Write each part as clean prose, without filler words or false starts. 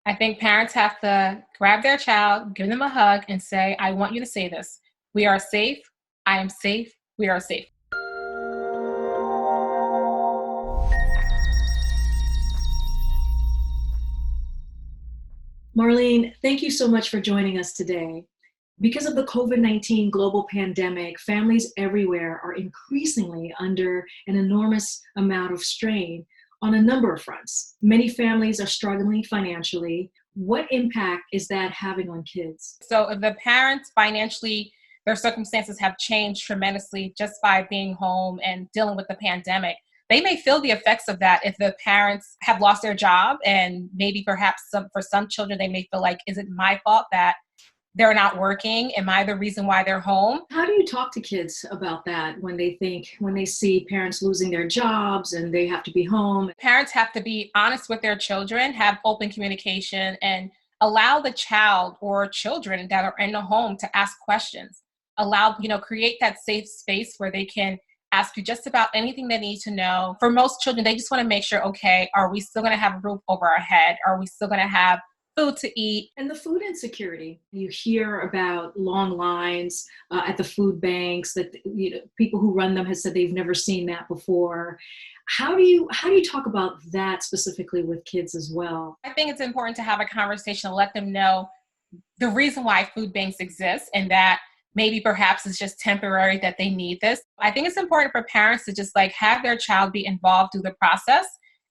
I think parents have to grab their child, give them a hug, and say, I want you to say this. We are safe. I am safe. We are safe. Marlene, thank you so much for joining us today. Because of the COVID-19 global pandemic, families everywhere are increasingly under an enormous amount of strain on a number of fronts. Many families are struggling financially. What impact is that having on kids? So if the parents financially, their circumstances have changed tremendously just by being home and dealing with the pandemic. They may feel the effects of that if the parents have lost their job, and maybe perhaps for some children, they may feel like, is it my fault that they're not working? Am I the reason why they're home? How do you talk to kids about that when they see parents losing their jobs and they have to be home? Parents have to be honest with their children, have open communication, and allow the child or children that are in the home to ask questions. Create that safe space where they can ask you just about anything they need to know. For most children, they just want to make sure, okay, are we still going to have a roof over our head? Are we still going to have food to eat? And the food insecurity. You hear about long lines at the food banks that people who run them have said they've never seen that before. How do you talk about that specifically with kids as well? I think it's important to have a conversation and let them know the reason why food banks exist, and that maybe perhaps it's just temporary that they need this. I think it's important for parents to just have their child be involved through the process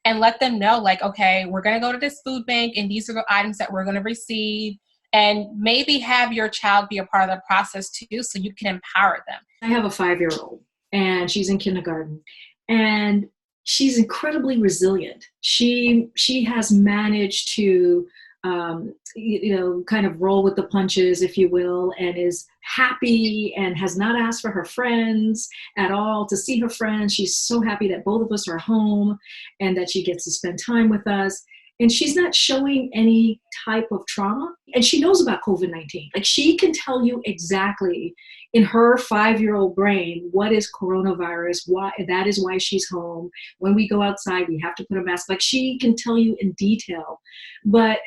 and let them know, okay, we're going to go to this food bank and these are the items that we're going to receive. And maybe have your child be a part of the process too, so you can empower them. I have a 5-year-old and she's in kindergarten, and she's incredibly resilient. She has managed to kind of roll with the punches, if you will, and is happy and has not asked for her friends at all to see her friends. She's so happy that both of us are home and that she gets to spend time with us. And she's not showing any type of trauma. And she knows about COVID-19. She can tell you exactly in her 5-year-old brain what is coronavirus, why that is why she's home. When we go outside, we have to put a mask. She can tell you in detail. But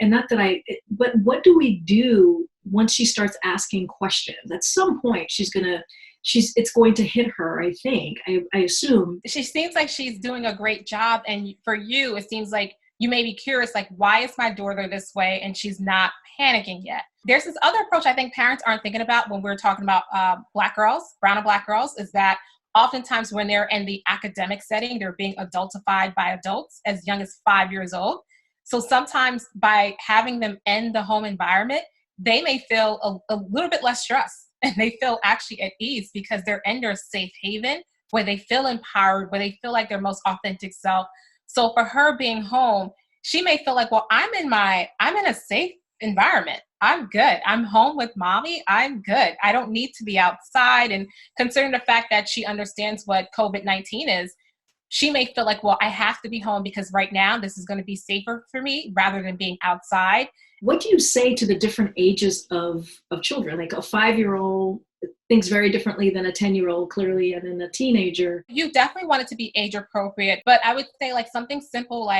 what do we do once she starts asking questions? At some point, it's going to hit her, I think. I assume. She seems like she's doing a great job. And for you, it seems like you may be curious, why is my daughter this way? And she's not panicking yet. There's this other approach I think parents aren't thinking about when we're talking about Black girls, brown and Black girls, is that oftentimes when they're in the academic setting, they're being adultified by adults as young as 5 years old. So sometimes by having them in the home environment, they may feel a little bit less stress, and they feel actually at ease because they're in their safe haven where they feel empowered, where they feel like their most authentic self. So for her being home, she may feel like, well, I'm in a safe environment. I'm good. I'm home with mommy. I'm good. I don't need to be outside. And considering the fact that she understands what COVID-19 is, she may feel like, well, I have to be home because right now this is going to be safer for me rather than being outside. What do you say to the different ages of children? Like a 5-year-old thinks very differently than a 10-year-old, clearly, and then a teenager. You definitely want it to be age appropriate, but I would say something simple,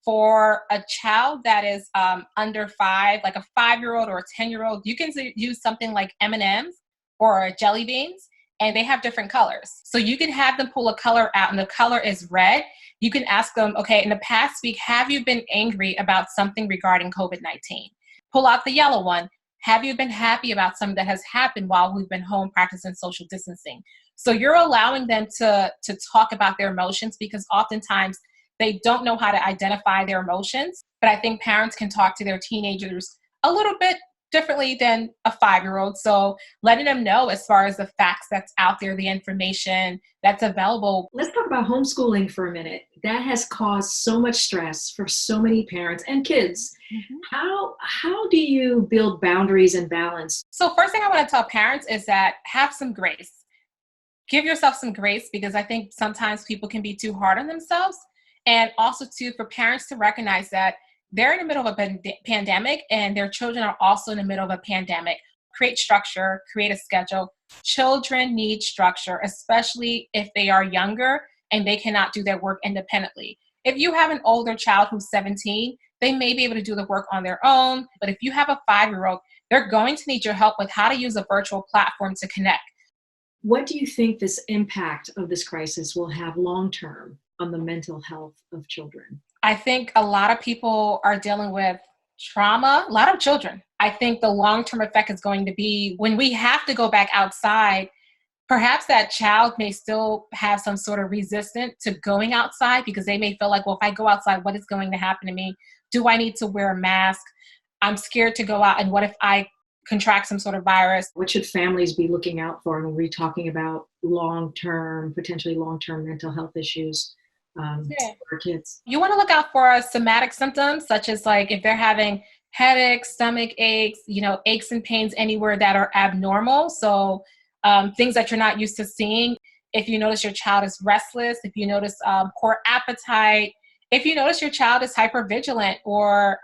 for a child that is under 5, like a 5-year-old or a 10-year-old, you can use something like M&Ms or jelly beans, and they have different colors. So you can have them pull a color out, and the color is red. You can ask them, okay, in the past week, have you been angry about something regarding COVID-19? Pull out the yellow one. Have you been happy about something that has happened while we've been home practicing social distancing? So you're allowing them to talk about their emotions, because oftentimes they don't know how to identify their emotions. But I think parents can talk to their teenagers a little bit differently than a 5-year-old. So letting them know as far as the facts that's out there, the information that's available. Let's talk about homeschooling for a minute. That has caused so much stress for so many parents and kids. Mm-hmm. How do you build boundaries and balance? So first thing I want to tell parents is that have some grace. Give yourself some grace, because I think sometimes people can be too hard on themselves. And also too, for parents to recognize that they're in the middle of a pandemic and their children are also in the middle of a pandemic. Create structure, create a schedule. Children need structure, especially if they are younger and they cannot do their work independently. If you have an older child who's 17, they may be able to do the work on their own. But if you have a 5-year-old, they're going to need your help with how to use a virtual platform to connect. What do you think this impact of this crisis will have long-term on the mental health of children? I think a lot of people are dealing with trauma, a lot of children. I think the long-term effect is going to be when we have to go back outside, perhaps that child may still have some sort of resistance to going outside because they may feel like, well, if I go outside, what is going to happen to me? Do I need to wear a mask? I'm scared to go out. And what if I contract some sort of virus? What should families be looking out for when we're talking about potentially long-term mental health issues for kids? You want to look out for somatic symptoms, such as like if they're having headaches, stomach aches, aches and pains anywhere that are abnormal. So things that you're not used to seeing. If you notice your child is restless, if you notice poor appetite, if you notice your child is hypervigilant or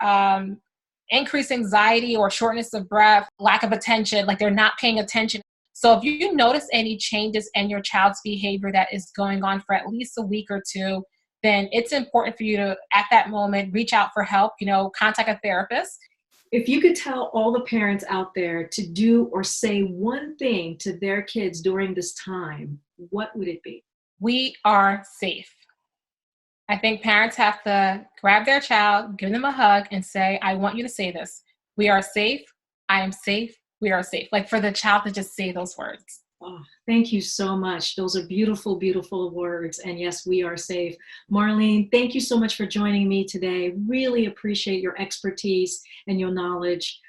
increased anxiety or shortness of breath, lack of attention, like they're not paying attention. So if you notice any changes in your child's behavior that is going on for at least a week or two, then it's important for you to, at that moment, reach out for help, contact a therapist. If you could tell all the parents out there to do or say one thing to their kids during this time, what would it be? We are safe. I think parents have to grab their child, give them a hug, and say, I want you to say this. We are safe. I am safe. We are safe. Like for the child to just say those words. Oh, thank you so much. Those are beautiful, beautiful words. And yes, we are safe. Marline, thank you so much for joining me today. Really appreciate your expertise and your knowledge.